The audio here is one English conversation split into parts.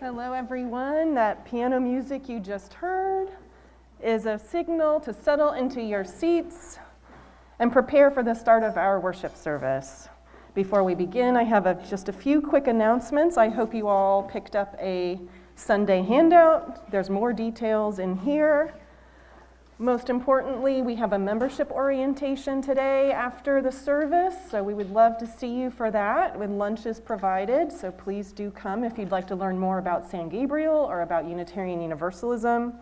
Hello, everyone. That piano music you just heard is a signal to settle into your seats and prepare for the start of our worship service. Before we begin, I have just a few quick announcements. I hope you all picked up a Sunday handout. There's more details in here. Most importantly, we have a membership orientation today after the service, so we would love to see you for that when lunch is provided. So please do come if you'd like to learn more about San Gabriel or about Unitarian Universalism.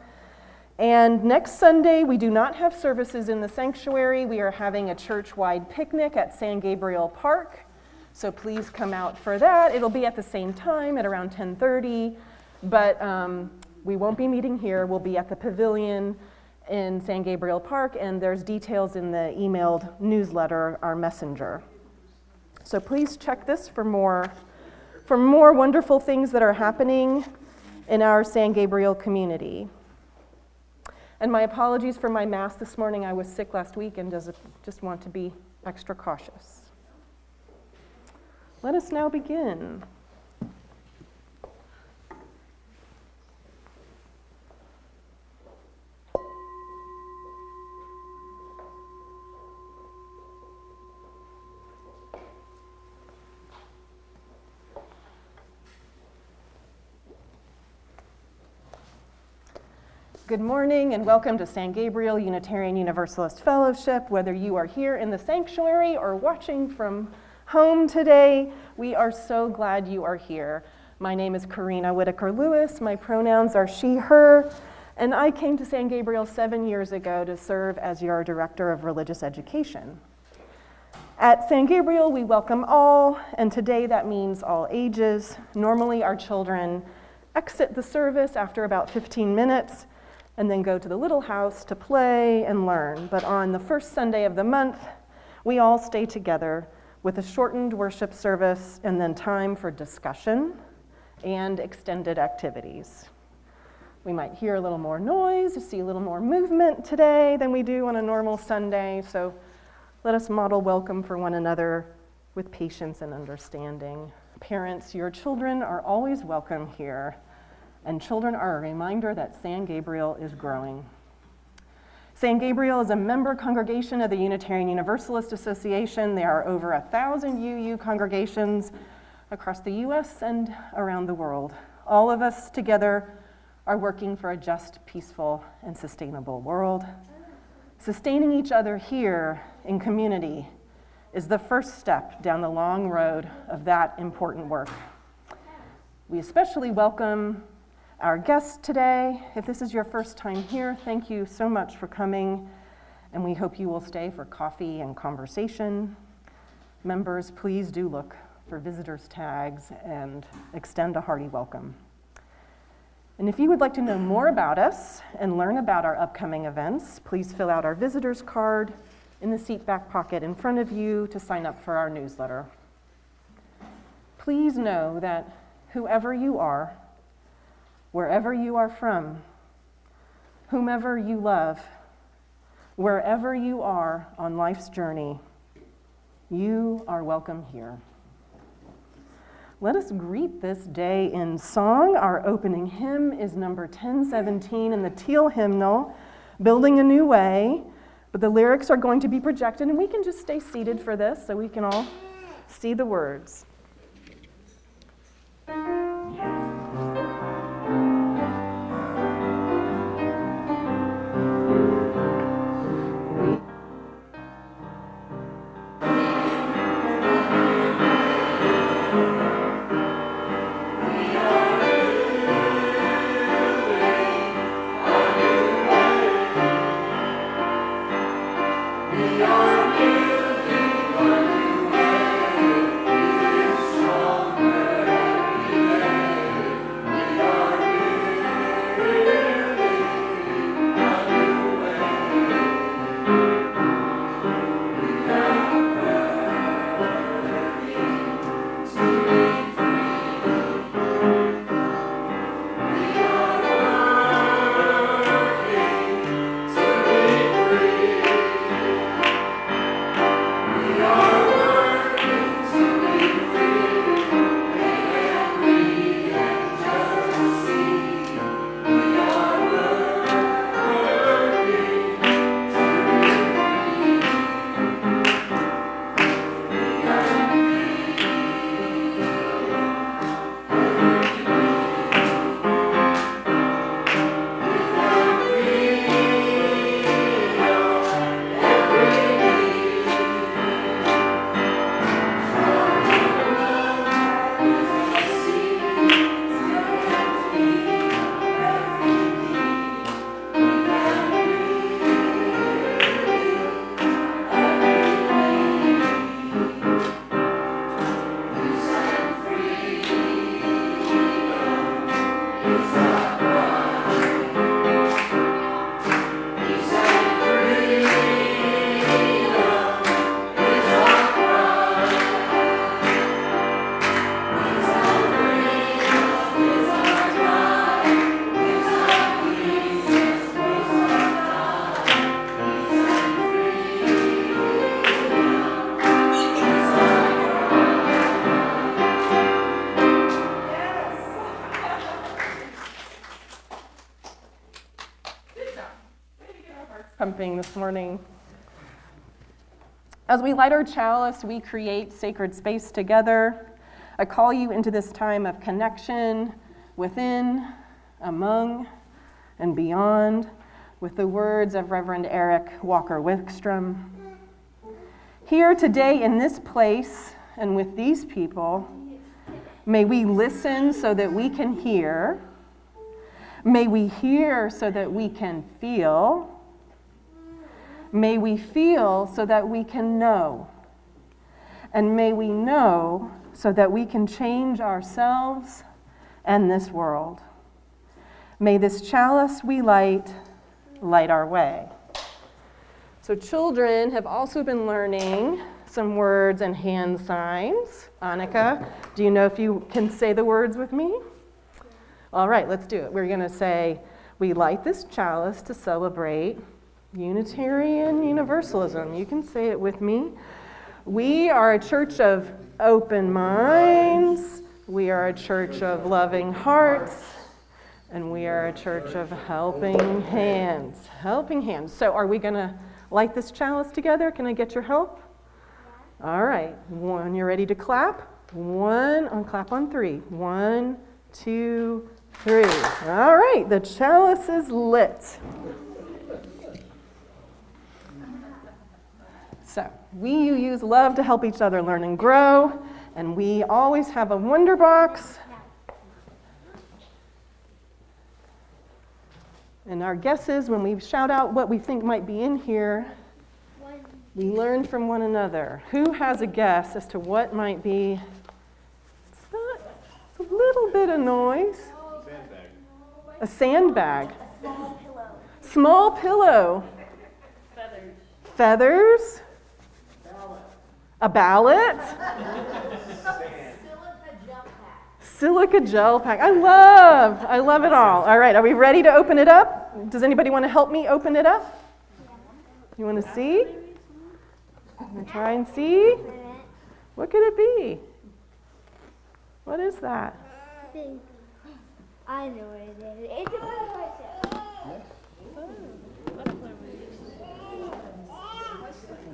And next Sunday, we do not have services in the sanctuary. We are having a church-wide picnic at San Gabriel Park, so please come out for that. It'll be at the same time at around 10:30, but we won't be meeting here. We'll be at the pavilion in San Gabriel Park, and there's details in the emailed newsletter, our messenger. So please check this for more wonderful things that are happening in our San Gabriel community. And my apologies for my mask this morning. I was sick last week and just want to be extra cautious. Let us now begin. Good morning and welcome to San Gabriel Unitarian Universalist Fellowship. Whether you are here in the sanctuary or watching from home today, we are so glad you are here. My name is Corinna Whiteaker-Lewis. My pronouns are she, her, and I came to San Gabriel 7 years ago to serve as your Director of Religious Education. At San Gabriel, we welcome all, and today that means all ages. Normally, our children exit the service after about 15 minutes and then go to the little house to play and learn. But on the first Sunday of the month, we all stay together with a shortened worship service and then time for discussion and extended activities. We might hear a little more noise, see a little more movement today than we do on a normal Sunday, so let us model welcome for one another with patience and understanding. Parents, your children are always welcome here, and children are a reminder that San Gabriel is growing. San Gabriel is a member congregation of the Unitarian Universalist Association. There are over 1,000 UU congregations across the US and around the world. All of us together are working for a just, peaceful, and sustainable world. Sustaining each other here in community is the first step down the long road of that important work. We especially welcome our guests today. If this is your first time here, thank you so much for coming, and we hope you will stay for coffee and conversation. Members, please do look for visitors' tags and extend a hearty welcome. And if you would like to know more about us and learn about our upcoming events, please fill out our visitors card in the seat back pocket in front of you to sign up for our newsletter. Please know that whoever you are, wherever you are from, whomever you love, wherever you are on life's journey, you are welcome here. Let us greet this day in song. Our opening hymn is number 1017 in the Teal hymnal, Building a New Way, but the lyrics are going to be projected, and we can just stay seated for this so we can all see the words. We are building a new way. pumping this morning. As we light our chalice, we create sacred space together. I call you into this time of connection within, among, and beyond with the words of Reverend Eric Walker-Wickstrom. Here today in this place and with these people, may we listen so that we can hear. May we hear so that we can feel. May we feel so that we can know. And may we know so that we can change ourselves and this world. May this chalice we light our way. So children have also been learning some words and hand signs. Annika, do you know if you can say the words with me? All right, let's do it. We're going to say, we light this chalice to celebrate Unitarian Universalism. You can say it with me. We are a church of open minds. We are a church of loving hearts. And we are a church of helping hands. Helping hands. So are we going to light this chalice together? Can I get your help? All right. One, you're ready to clap? Clap on three. 1, 2, 3. All right, the chalice is lit. So, we use love to help each other learn and grow, and we always have a wonder box. And our guesses, when we shout out what we think might be in here, we learn from one another. Who has a guess as to what might be? It's a little bit of noise. A sandbag. A small pillow. Small pillow. Feathers. Feathers. Ballot. A ballot. Silica gel pack. Silica gel pack. I love it all. All right, are we ready to open it up? Does anybody want to help me open it up? You want to see? I'm going to try and see. What could it be? What is that? I know what it is. It's a butterfly shell.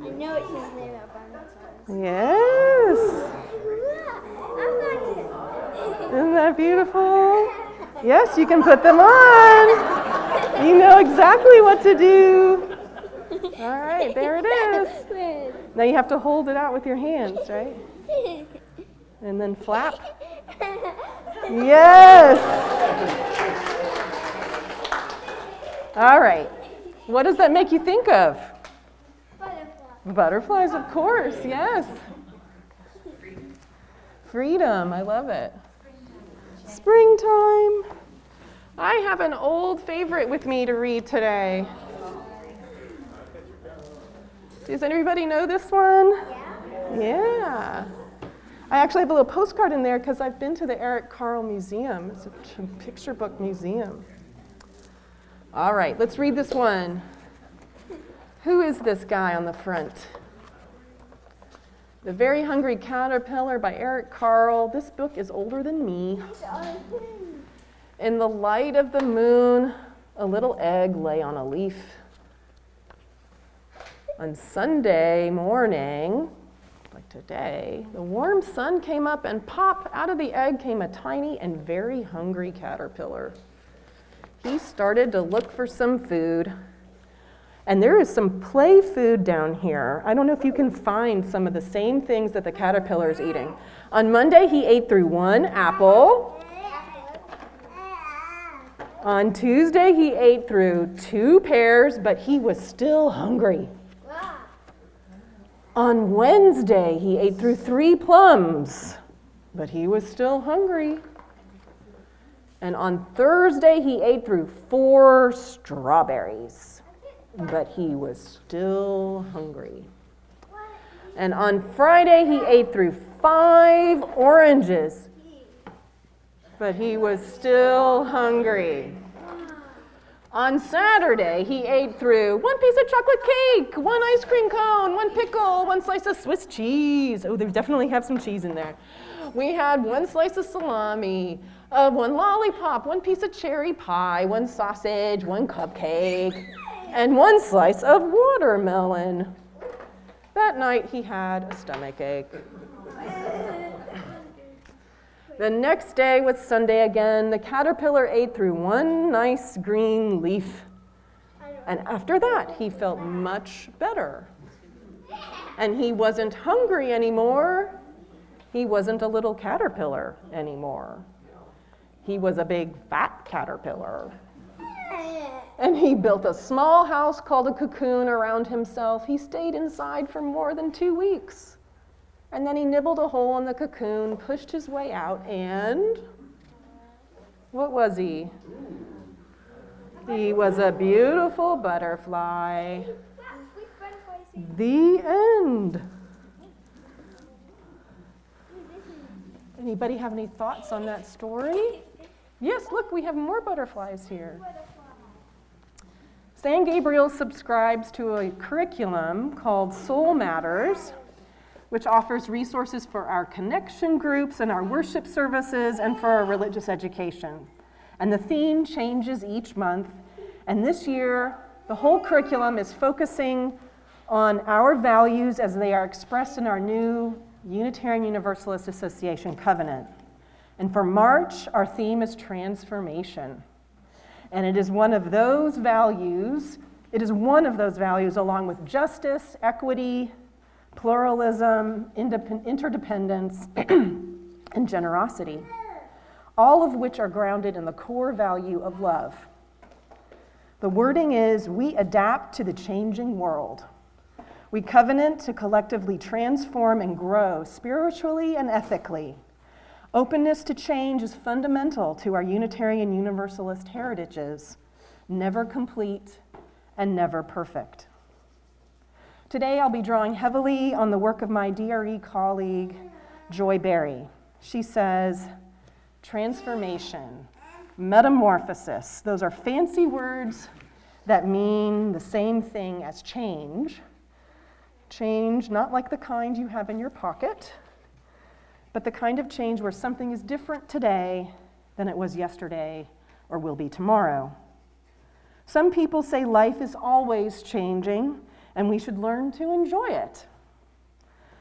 I know it says there about butterflies. Yes. I'm going to. Isn't that beautiful? Yes, you can put them on. You know exactly what to do. All right, there it is. Now you have to hold it out with your hands, right? And then flap. Yes. All right. What does that make you think of? Butterfly. Butterflies, of course, yes. Freedom, I love it. Springtime. I have an old favorite with me to read today. Does anybody know this one? Yeah. I actually have a little postcard in there because I've been to the Eric Carle Museum. It's a picture book museum. All right, let's read this one. Who is this guy on the front? The Very Hungry Caterpillar by Eric Carle. This book is older than me. In the light of the moon, a little egg lay on a leaf. On Sunday morning, like today, the warm sun came up and pop, out of the egg came a tiny and very hungry caterpillar. He started to look for some food. And there is some play food down here. I don't know if you can find some of the same things that the caterpillar is eating. On Monday, he ate through 1 apple. On Tuesday, he ate through 2 pears, but he was still hungry. On Wednesday, he ate through 3 plums, but he was still hungry. And on Thursday, he ate through 4 strawberries, but he was still hungry. And on Friday, he ate through 5 oranges, but he was still hungry. On Saturday, he ate through 1 piece of chocolate cake, 1 ice cream cone, 1 pickle, 1 slice of Swiss cheese. Oh, they definitely have some cheese in there. We had 1 slice of salami, 1 lollipop, 1 piece of cherry pie, 1 sausage, 1 cupcake. and 1 slice of watermelon. That night he had a stomachache. The next day was Sunday again. The caterpillar ate through 1 nice green leaf. And after that, he felt much better. And he wasn't hungry anymore. He wasn't a little caterpillar anymore. He was a big fat caterpillar. And he built a small house called a cocoon around himself. He stayed inside for more than 2 weeks. And then he nibbled a hole in the cocoon, pushed his way out, and what was he? He was a beautiful butterfly. The end. Anybody have any thoughts on that story? Yes, look, we have more butterflies here. San Gabriel subscribes to a curriculum called Soul Matters, which offers resources for our connection groups and our worship services and for our religious education. And the theme changes each month. And this year, the whole curriculum is focusing on our values as they are expressed in our new Unitarian Universalist Association covenant. And for March, our theme is transformation. And it is one of those values, along with justice, equity, pluralism, interdependence, and generosity, all of which are grounded in the core value of love. The wording is, we adapt to the changing world. We covenant to collectively transform and grow spiritually and ethically. Openness to change is fundamental to our Unitarian Universalist heritages, never complete and never perfect. Today, I'll be drawing heavily on the work of my DRE colleague, Joy Berry. She says, transformation, metamorphosis, those are fancy words that mean the same thing as change. Change, not like the kind you have in your pocket, but the kind of change where something is different today than it was yesterday or will be tomorrow. Some people say life is always changing, and we should learn to enjoy it.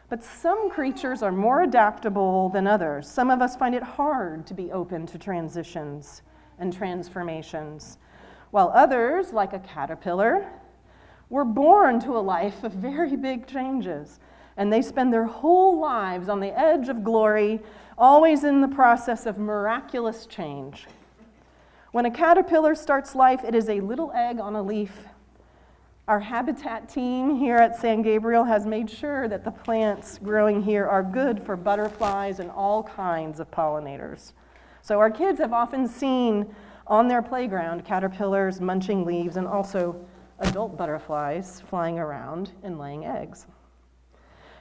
But some creatures are more adaptable than others. Some of us find it hard to be open to transitions and transformations, while others, like a caterpillar, were born to a life of very big changes, and they spend their whole lives on the edge of glory, always in the process of miraculous change. When a caterpillar starts life, it is a little egg on a leaf. Our habitat team here at San Gabriel has made sure that the plants growing here are good for butterflies and all kinds of pollinators. So our kids have often seen on their playground caterpillars munching leaves and also adult butterflies flying around and laying eggs.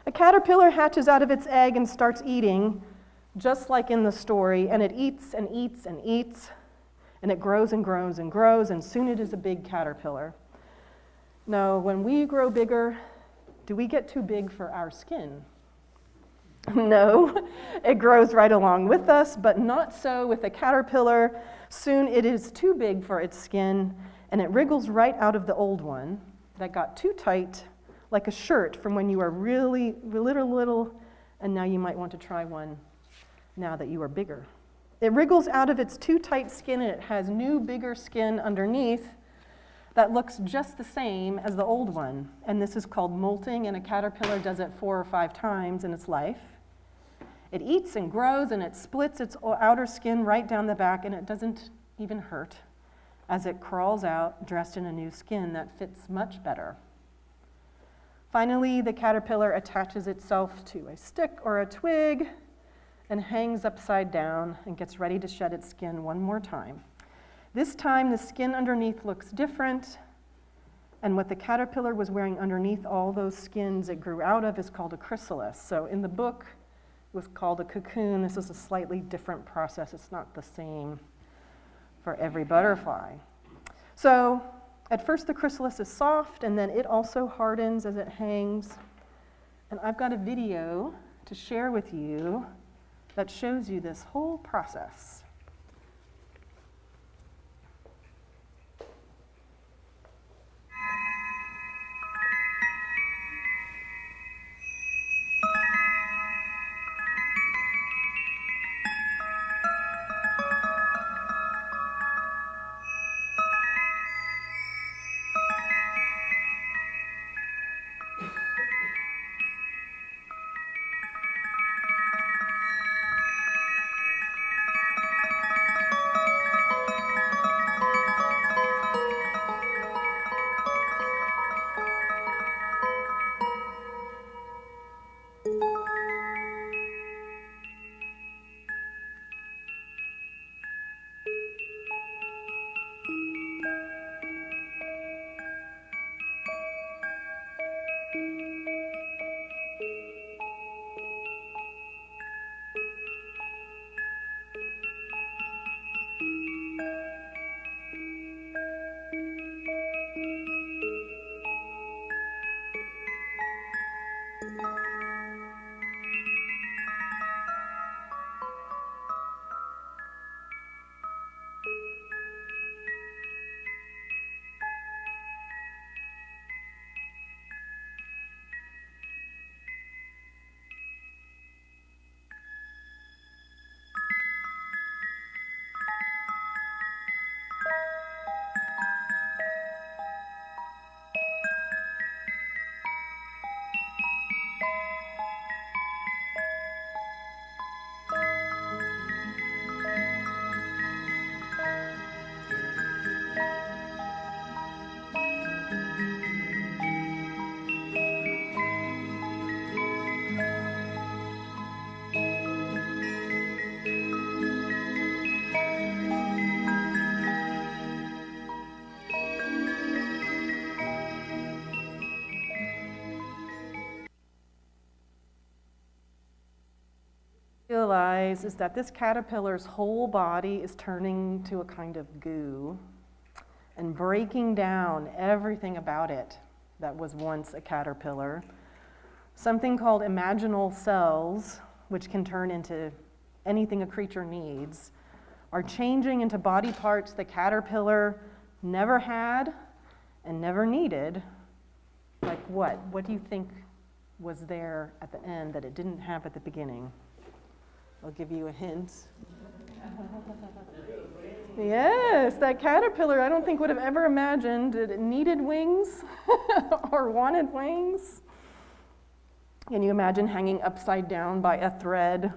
A caterpillar hatches out of its egg and starts eating, just like in the story, and it eats and eats and eats, and it grows and grows and grows, and soon it is a big caterpillar. No, when we grow bigger, do we get too big for our skin? No, it grows right along with us, but not so with a caterpillar. Soon it is too big for its skin, and it wriggles right out of the old one that got too tight, like a shirt from when you were really little, and now you might want to try one now that you are bigger. It wriggles out of its too tight skin, and it has new, bigger skin underneath that looks just the same as the old one. And this is called molting, and a caterpillar does it 4 or 5 times in its life. It eats and grows, and it splits its outer skin right down the back, and it doesn't even hurt as it crawls out dressed in a new skin that fits much better. Finally, the caterpillar attaches itself to a stick or a twig and hangs upside down and gets ready to shed its skin one more time. This time, the skin underneath looks different, and what the caterpillar was wearing underneath all those skins it grew out of is called a chrysalis. So in the book, it was called a cocoon. This is a slightly different process. It's not the same for every butterfly. So at first, the chrysalis is soft, and then it also hardens as it hangs. And I've got a video to share with you that shows you this whole process. realize is that this caterpillar's whole body is turning to a kind of goo and breaking down everything about it that was once a caterpillar. Something called imaginal cells, which can turn into anything a creature needs, are changing into body parts the caterpillar never had and never needed. Like what? What do you think was there at the end that it didn't have at the beginning? I'll give you a hint. Yes, that caterpillar, I don't think would have ever imagined that it needed wings or wanted wings. Can you imagine hanging upside down by a thread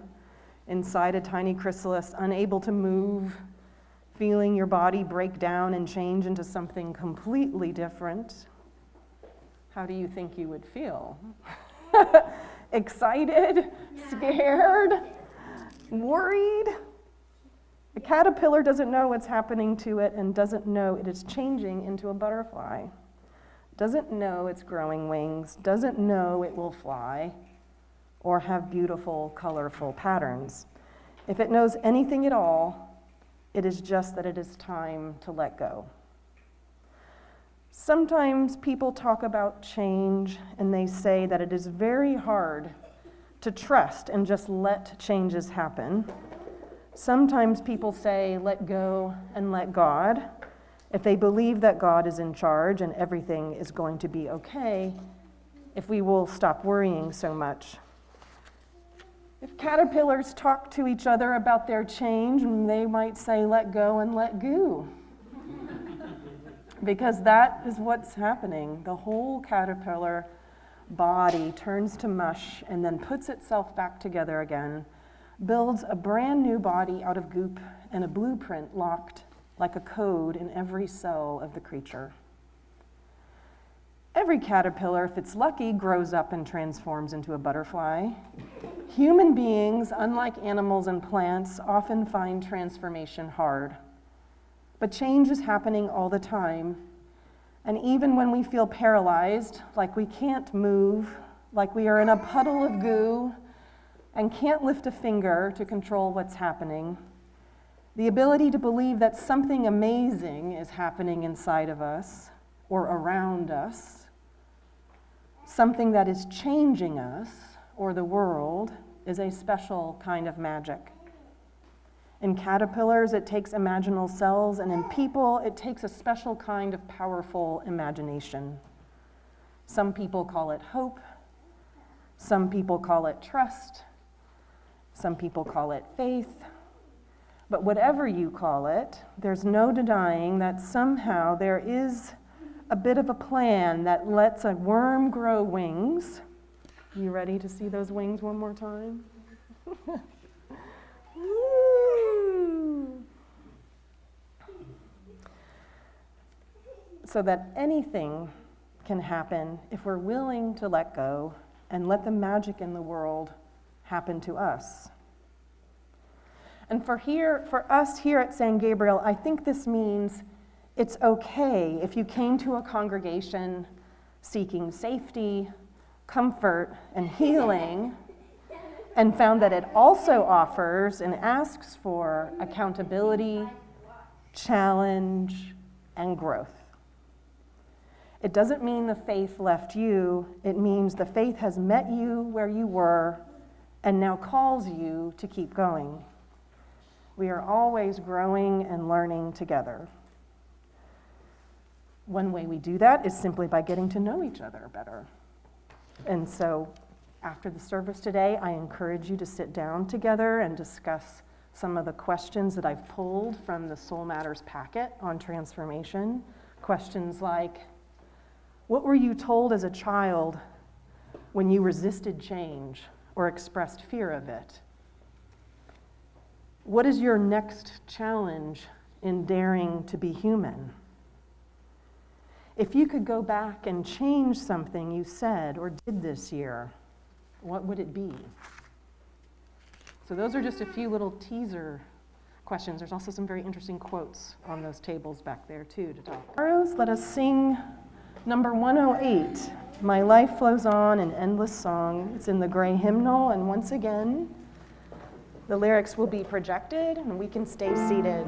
inside a tiny chrysalis, unable to move, feeling your body break down and change into something completely different? How do you think you would feel? Excited? Scared? Worried? A caterpillar doesn't know what's happening to it and doesn't know it is changing into a butterfly. Doesn't know it's growing wings, doesn't know it will fly or have beautiful, colorful patterns. If it knows anything at all, it is just that it is time to let go. Sometimes people talk about change and they say that it is very hard to trust and just let changes happen. Sometimes people say, let go and let God. If they believe that God is in charge and everything is going to be okay, if we will stop worrying so much. If caterpillars talk to each other about their change, they might say, let go and let goo. Because that is what's happening. The whole caterpillar body turns to mush and then puts itself back together again, builds a brand new body out of goop and a blueprint locked like a code in every cell of the creature. Every caterpillar, if it's lucky, grows up and transforms into a butterfly. Human beings, unlike animals and plants, often find transformation hard. But change is happening all the time. And even when we feel paralyzed, like we can't move, like we are in a puddle of goo and can't lift a finger to control what's happening, the ability to believe that something amazing is happening inside of us or around us, something that is changing us or the world, is a special kind of magic. In caterpillars, it takes imaginal cells, and in people, it takes a special kind of powerful imagination. Some people call it hope. Some people call it trust. Some people call it faith. But whatever you call it, there's no denying that somehow there is a bit of a plan that lets a worm grow wings. You ready to see those wings one more time? So that anything can happen if we're willing to let go and let the magic in the world happen to us. And for us here at San Gabriel, I think this means it's okay if you came to a congregation seeking safety, comfort, and healing, and found that it also offers and asks for accountability, challenge, and growth. It doesn't mean the faith left you. It means the faith has met you where you were and now calls you to keep going. We are always growing and learning together. One way we do that is simply by getting to know each other better. And so after the service today, I encourage you to sit down together and discuss some of the questions that I've pulled from the Soul Matters packet on transformation. Questions like, what were you told as a child when you resisted change or expressed fear of it? What is your next challenge in daring to be human? If you could go back and change something you said or did this year, what would it be? So those are just a few little teaser questions. There's also some very interesting quotes on those tables back there too to talk. Let us sing number 108, My Life Flows On, an Endless Song. It's in the gray hymnal, and once again, The lyrics will be projected, and we can stay seated.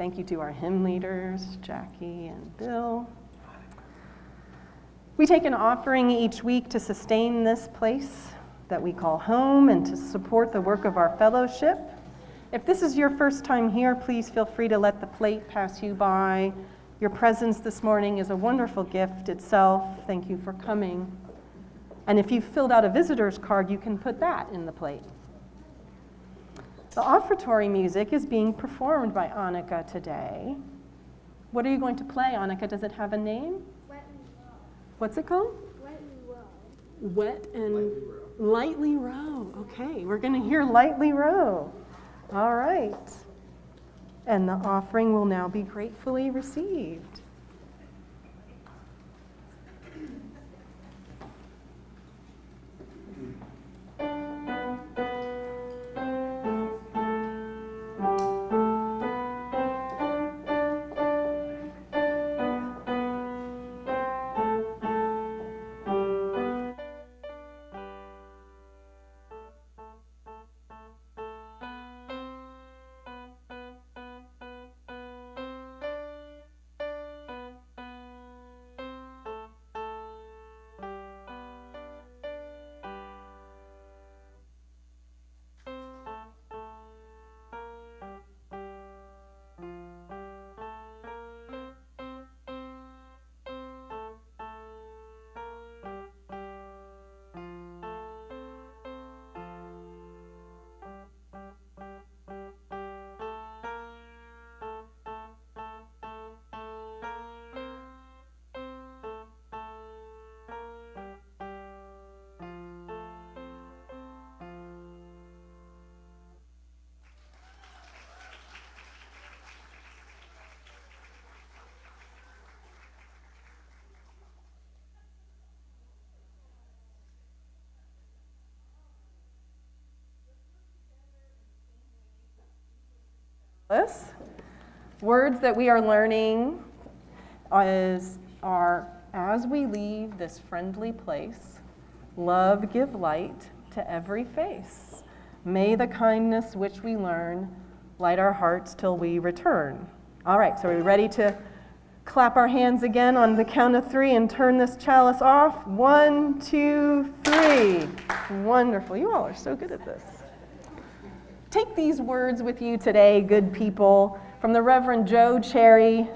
Thank you to our hymn leaders, Jackie and Bill. We take an offering each week to sustain this place that we call home and to support the work of our fellowship. If this is your first time here, please feel free to let the plate pass you by. Your presence this morning is a wonderful gift itself. Thank you for coming. And if you've filled out a visitor's card, you can put that in the plate. The offertory music is being performed by Annika today. What are you going to play, Annika? Does it have a name? Wet and Row. What's it called? Wet and Row. Wet and Lightly Row. Okay, we're going to hear Lightly Row. All right. And the offering will now be gratefully received. Words that we are learning are, as we leave this friendly place, love, give light to every face. May the kindness which we learn light our hearts till we return. All right, so are we ready to clap our hands again on the count of 3 and turn this chalice off? 1, 2, 3. Wonderful. You all are so good at this. Take these words with you today, good people, from the Reverend Joe Cherry.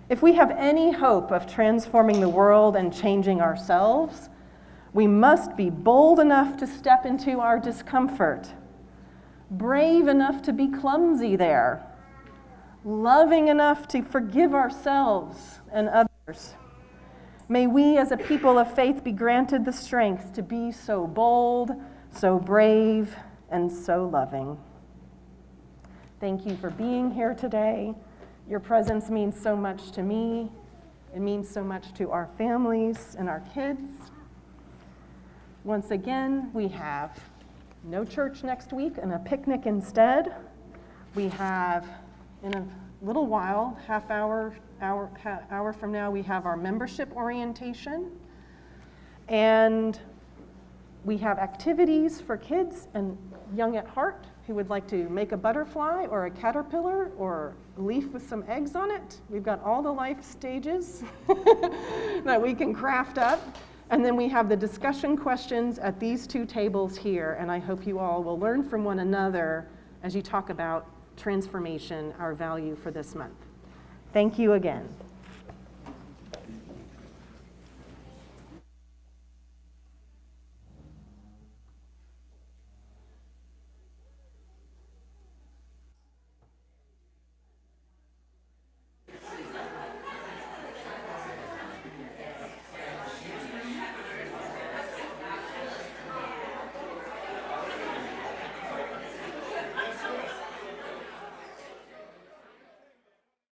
If we have any hope of transforming the world and changing ourselves, we must be bold enough to step into our discomfort, brave enough to be clumsy there, loving enough to forgive ourselves and others. May we as a people of faith be granted the strength to be so bold, so brave, and so loving. Thank you for being here today. Your presence means so much to me. It means so much to our families and our kids. Once again, we have no church next week and a picnic instead. We have, in a little while, hour from now, we have our membership orientation. And we have activities for kids and young at heart who would like to make a butterfly or a caterpillar or a leaf with some eggs on it. We've got all the life stages that we can craft up. And then we have the discussion questions at these 2 tables here, and I hope you all will learn from one another as you talk about transformation, our value for this month. Thank you again.